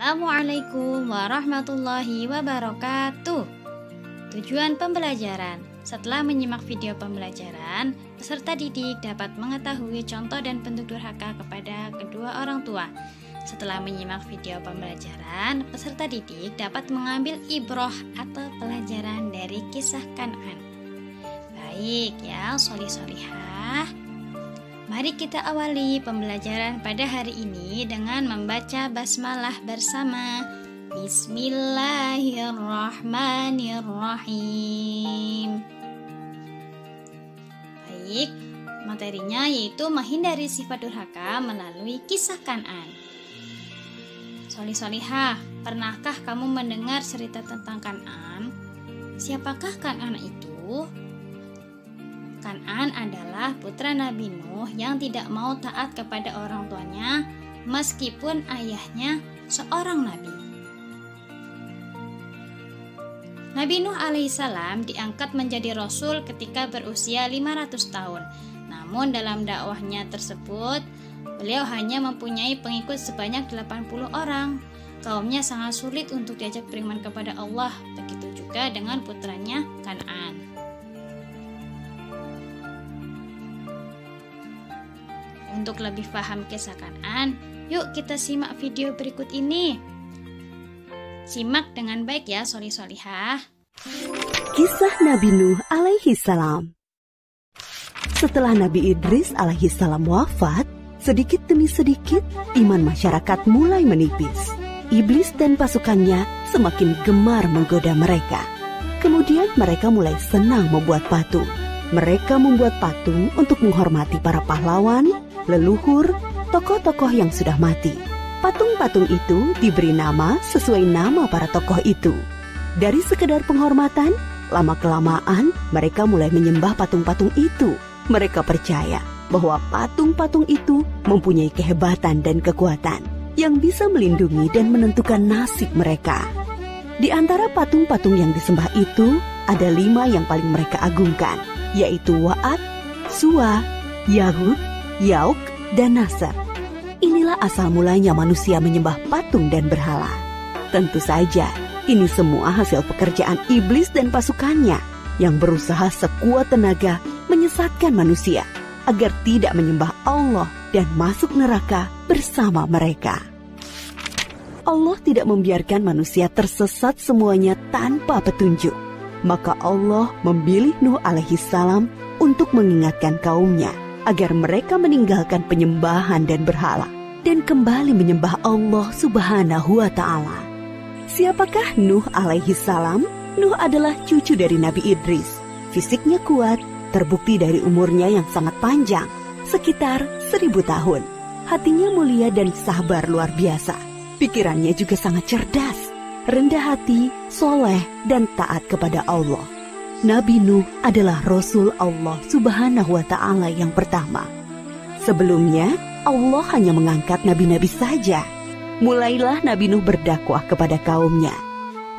Assalamualaikum warahmatullahi wabarakatuh. Tujuan pembelajaran. Setelah menyimak video pembelajaran, peserta didik dapat mengetahui contoh dan bentuk durhaka kepada kedua orang tua. Setelah menyimak video pembelajaran, peserta didik dapat mengambil ibroh atau pelajaran dari kisah Kan'an. Baik ya, solih-solihah. Mari kita awali pembelajaran pada hari ini dengan membaca basmalah bersama. Bismillahirrahmanirrahim. Baik, materinya yaitu menghindari sifat durhaka melalui kisah Kan'an. Solih-solihah, pernahkah kamu mendengar cerita tentang Kan'an? Siapakah Kan'an itu? Kan'an adalah putra Nabi Nuh yang tidak mau taat kepada orang tuanya meskipun ayahnya seorang nabi. Nabi Nuh alaihissalam diangkat menjadi rasul ketika berusia 500 tahun. Namun dalam dakwahnya tersebut, beliau hanya mempunyai pengikut sebanyak 80 orang. Kaumnya sangat sulit untuk diajak beriman kepada Allah. Begitu juga dengan putranya Kan'an. Untuk lebih paham kisah Kan'an, yuk kita simak video berikut ini. Simak dengan baik ya, solih-solihah. Kisah Nabi Nuh alaihi salam. Setelah Nabi Idris alaihi salam wafat, sedikit demi sedikit iman masyarakat mulai menipis. Iblis dan pasukannya semakin gemar menggoda mereka. Kemudian mereka mulai senang membuat patung. Mereka membuat patung untuk menghormati para pahlawan, leluhur, tokoh-tokoh yang sudah mati. Patung-patung itu diberi nama sesuai nama para tokoh itu. Dari sekedar penghormatan, lama-kelamaan mereka mulai menyembah patung-patung itu. Mereka percaya bahwa patung-patung itu mempunyai kehebatan dan kekuatan yang bisa melindungi dan menentukan nasib mereka. Di antara patung-patung yang disembah itu, ada 5 yang paling mereka agungkan, yaitu Wa'ad, Suwa, Yahud, Yauk, dan Nasr. Inilah asal mulanya manusia menyembah patung dan berhala. Tentu saja, ini semua hasil pekerjaan iblis dan pasukannya yang berusaha sekuat tenaga menyesatkan manusia agar tidak menyembah Allah dan masuk neraka bersama mereka. Allah tidak membiarkan manusia tersesat semuanya tanpa petunjuk. Maka Allah memilih Nuh alaihi salam untuk mengingatkan kaumnya agar mereka meninggalkan penyembahan dan berhala dan kembali menyembah Allah subhanahu wa ta'ala. Siapakah Nuh alaihi salam? Nuh adalah cucu dari Nabi Idris. Fisiknya kuat, terbukti dari umurnya yang sangat panjang, sekitar 1000 tahun. Hatinya mulia dan sabar luar biasa. Pikirannya juga sangat cerdas, rendah hati, soleh, dan taat kepada Allah. Nabi Nuh adalah Rasul Allah subhanahu wa ta'ala yang pertama. Sebelumnya, Allah hanya mengangkat nabi-nabi saja. Mulailah Nabi Nuh berdakwah kepada kaumnya.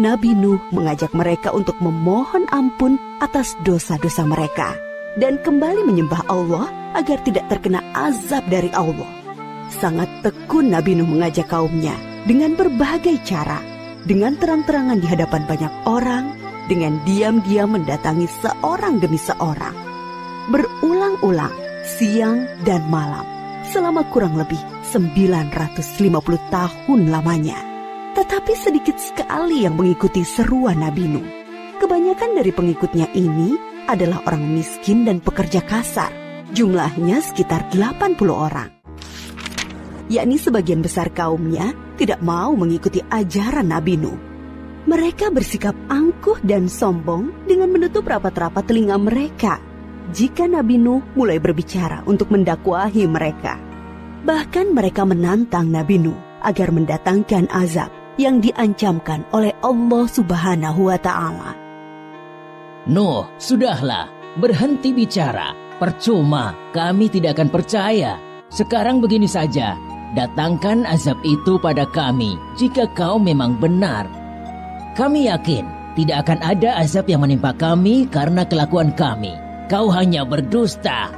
Nabi Nuh mengajak mereka untuk memohon ampun atas dosa-dosa mereka dan kembali menyembah Allah agar tidak terkena azab dari Allah. Sangat tekun Nabi Nuh mengajak kaumnya dengan berbagai cara, dengan terang-terangan di hadapan banyak orang, dengan diam-diam mendatangi seorang demi seorang, berulang-ulang, siang dan malam, selama kurang lebih 950 tahun lamanya. Tetapi sedikit sekali yang mengikuti seruan Nabi Nuh. Kebanyakan dari pengikutnya ini adalah orang miskin dan pekerja kasar. Jumlahnya sekitar 80 orang. Yakni sebagian besar kaumnya tidak mau mengikuti ajaran Nabi Nuh. Mereka bersikap angkuh dan sombong dengan menutup rapat-rapat telinga mereka jika Nabi Nuh mulai berbicara untuk mendakwahi mereka. Bahkan mereka menantang Nabi Nuh agar mendatangkan azab yang diancamkan oleh Allah subhanahu wa ta'ala. Nuh, sudahlah, berhenti bicara. Percuma, kami tidak akan percaya. Sekarang begini saja, datangkan azab itu pada kami jika kau memang benar. Kami yakin tidak akan ada azab yang menimpa kami karena kelakuan kami. Kau hanya berdusta.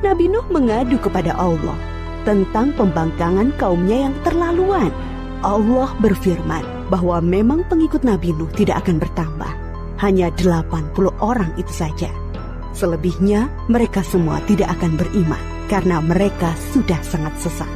Nabi Nuh mengadu kepada Allah. tentang pembangkangan kaumnya yang terlaluan. Allah berfirman bahwa memang pengikut Nabi Nuh tidak akan bertambah. Hanya 80 orang itu saja. Selebihnya mereka semua tidak akan beriman karena mereka sudah sangat sesat.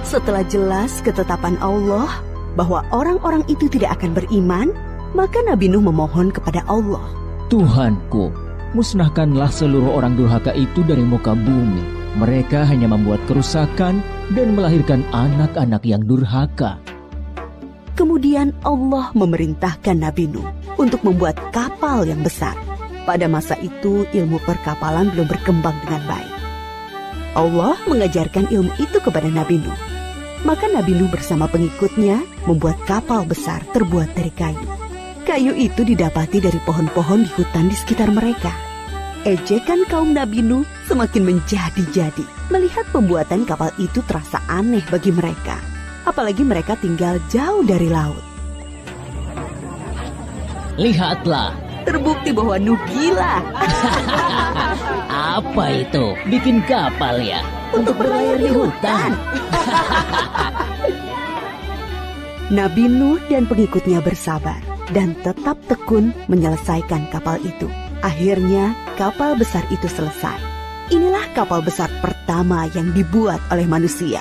Setelah jelas ketetapan Allah bahwa orang-orang itu tidak akan beriman, maka Nabi Nuh memohon kepada Allah. Tuhanku, musnahkanlah seluruh orang durhaka itu dari muka bumi. Mereka hanya membuat kerusakan dan melahirkan anak-anak yang durhaka. Kemudian Allah memerintahkan Nabi Nuh untuk membuat kapal yang besar. Pada masa itu ilmu perkapalan belum berkembang dengan baik. Allah mengajarkan ilmu itu kepada Nabi Nuh. Maka Nabi Nuh bersama pengikutnya membuat kapal besar terbuat dari kayu. Kayu itu didapati dari pohon-pohon di hutan di sekitar mereka. Ejekan kaum Nabi Nuh semakin menjadi-jadi. Melihat pembuatan kapal itu terasa aneh bagi mereka. Apalagi mereka tinggal jauh dari laut. Lihatlah, Terbukti bahwa Nuh gila. apa itu? Bikin kapal ya? Untuk berlayar di hutan. Nabi Nuh dan pengikutnya bersabar dan tetap tekun menyelesaikan kapal itu. Akhirnya kapal besar itu selesai. Inilah kapal besar pertama yang dibuat oleh manusia.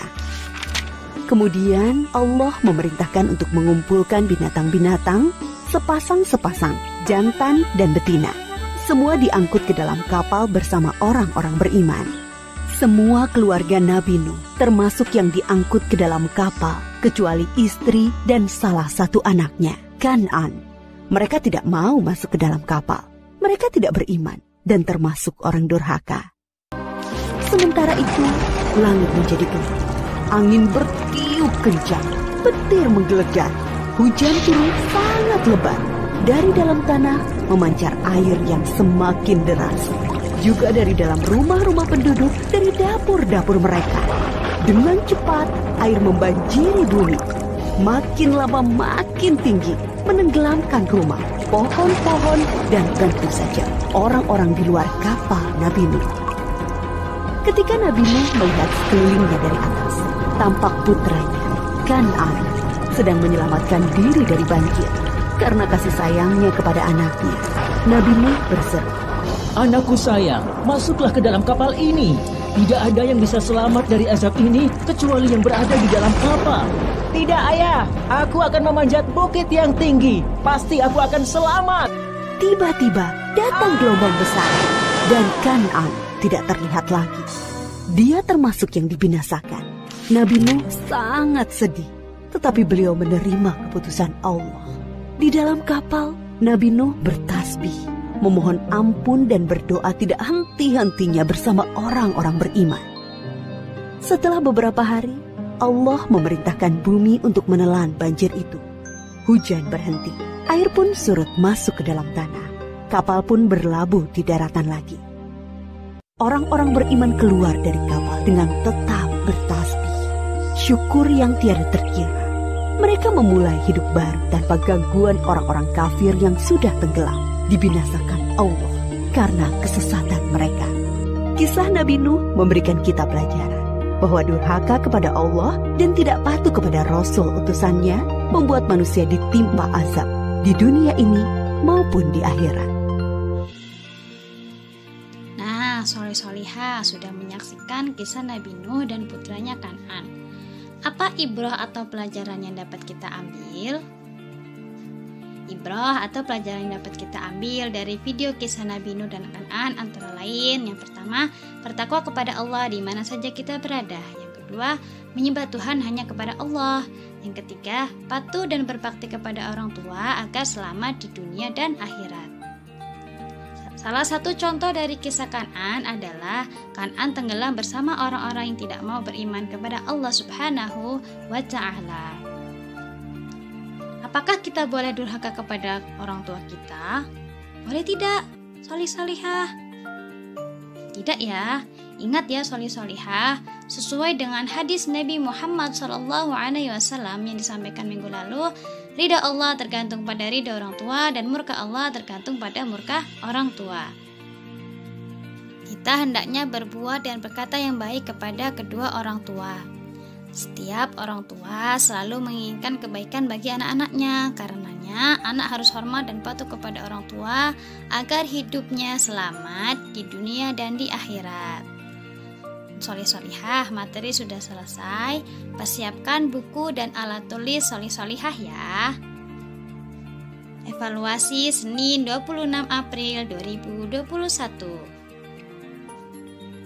Kemudian Allah memerintahkan untuk mengumpulkan binatang-binatang sepasang-sepasang, jantan dan betina. Semua diangkut ke dalam kapal bersama orang-orang beriman. Semua keluarga Nabi Nuh, termasuk yang diangkut ke dalam kapal, kecuali istri dan salah satu anaknya, Kan'an. Mereka tidak mau masuk ke dalam kapal. Mereka tidak beriman dan termasuk orang durhaka. Sementara itu, langit menjadi gelap. Angin bertiup kencang, petir menggelegar. Hujan turun sangat lebat. Dari dalam tanah memancar air yang semakin deras. Juga dari dalam rumah-rumah penduduk, dari dapur-dapur mereka. Dengan cepat, air membanjiri bumi. Makin lama makin tinggi, menenggelamkan rumah, pohon-pohon, dan tentu saja orang-orang di luar kapal Nabi Nuh. Ketika Nabi Nuh melihat sekelilingnya dari atas, tampak putranya, Kan'an, sedang menyelamatkan diri dari banjir. Karena kasih sayangnya kepada anaknya, Nabi Nuh berseru, Anakku sayang, masuklah ke dalam kapal ini. Tidak ada yang bisa selamat dari azab ini kecuali yang berada di dalam kapal. Tidak ayah, aku akan memanjat bukit yang tinggi. Pasti aku akan selamat. Tiba-tiba datang gelombang besar dan Kan'an tidak terlihat lagi. Dia termasuk yang dibinasakan. Nabi Nuh sangat sedih, tetapi beliau menerima keputusan Allah. Di dalam kapal, Nabi Nuh bertasbih, memohon ampun dan berdoa tidak henti-hentinya bersama orang-orang beriman. Setelah beberapa hari, Allah memerintahkan bumi untuk menelan banjir itu. Hujan berhenti, air pun surut masuk ke dalam tanah. Kapal pun berlabuh di daratan lagi. Orang-orang beriman keluar dari kapal dengan tetap bertasbih. Syukur yang tiada terkira. Mereka memulai hidup baru tanpa gangguan orang-orang kafir yang sudah tenggelam, dibinasakan Allah karena kesesatan mereka. Kisah Nabi Nuh memberikan kita pelajaran bahwa durhaka kepada Allah dan tidak patuh kepada Rasul utusannya membuat manusia ditimpa azab di dunia ini maupun di akhirat. Nah, soleh-solihah sudah menyaksikan kisah Nabi Nuh dan putranya Kan'an. Apa ibrah atau pelajaran yang dapat kita ambil? Ibrah atau pelajaran yang dapat kita ambil dari video kisah Nabi Nuh dan Kan'an antara lain, yang pertama, bertakwa kepada Allah di mana saja kita berada. Yang kedua, menyembah Tuhan hanya kepada Allah. Yang ketiga, patuh dan berbakti kepada orang tua agar selamat di dunia dan akhirat. Salah satu contoh dari kisah Kan'an adalah Kan'an tenggelam bersama orang-orang yang tidak mau beriman kepada Allah Subhanahu wa Ta'ala. Apakah kita boleh durhaka kepada orang tua kita? Boleh tidak, solih-solihah? Tidak ya. Ingat ya solih-solihah, sesuai dengan hadis Nabi Muhammad SAW yang disampaikan minggu lalu, ridha Allah tergantung pada ridha orang tua dan murka Allah tergantung pada murka orang tua. Kita hendaknya berbuat dan berkata yang baik kepada kedua orang tua. Setiap orang tua selalu menginginkan kebaikan bagi anak-anaknya. Karenanya, anak harus hormat dan patuh kepada orang tua agar hidupnya selamat di dunia dan di akhirat. Solih-solihah, materi sudah selesai. Persiapkan buku dan alat tulis solih-solihah ya. Evaluasi Senin 26 April 2021.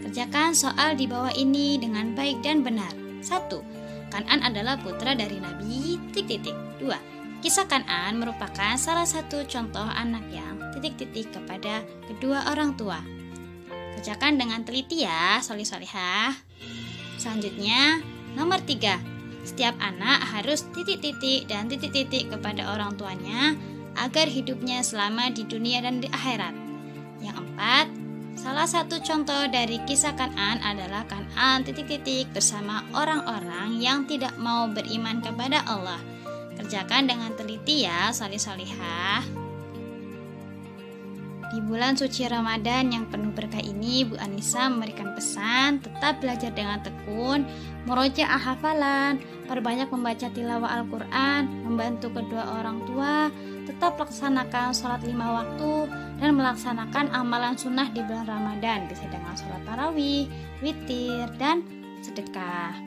Kerjakan soal di bawah ini dengan baik dan benar. 1. Kan'an adalah putra dari Nabi... 2. Kisah Kan'an merupakan salah satu contoh anak yang... kepada kedua orang tua. Kerjakan dengan teliti ya, solih-solihah. Selanjutnya, nomor 3. Setiap anak harus ... dan ... kepada orang tuanya agar hidupnya selamat di dunia dan di akhirat. Yang 4. Salah satu contoh dari kisah Kan'an adalah Kan'an ... bersama orang-orang yang tidak mau beriman kepada Allah. Kerjakan dengan teliti ya, solih-solihah. Di bulan suci Ramadan yang penuh berkah ini, Bu Anissa memberikan pesan tetap belajar dengan tekun, murojaah hafalan, perbanyak membaca tilawah Al-Quran, membantu kedua orang tua, tetap laksanakan sholat 5 waktu, dan melaksanakan amalan sunnah di bulan Ramadan, bisa dengan sholat tarawih, witir, dan sedekah.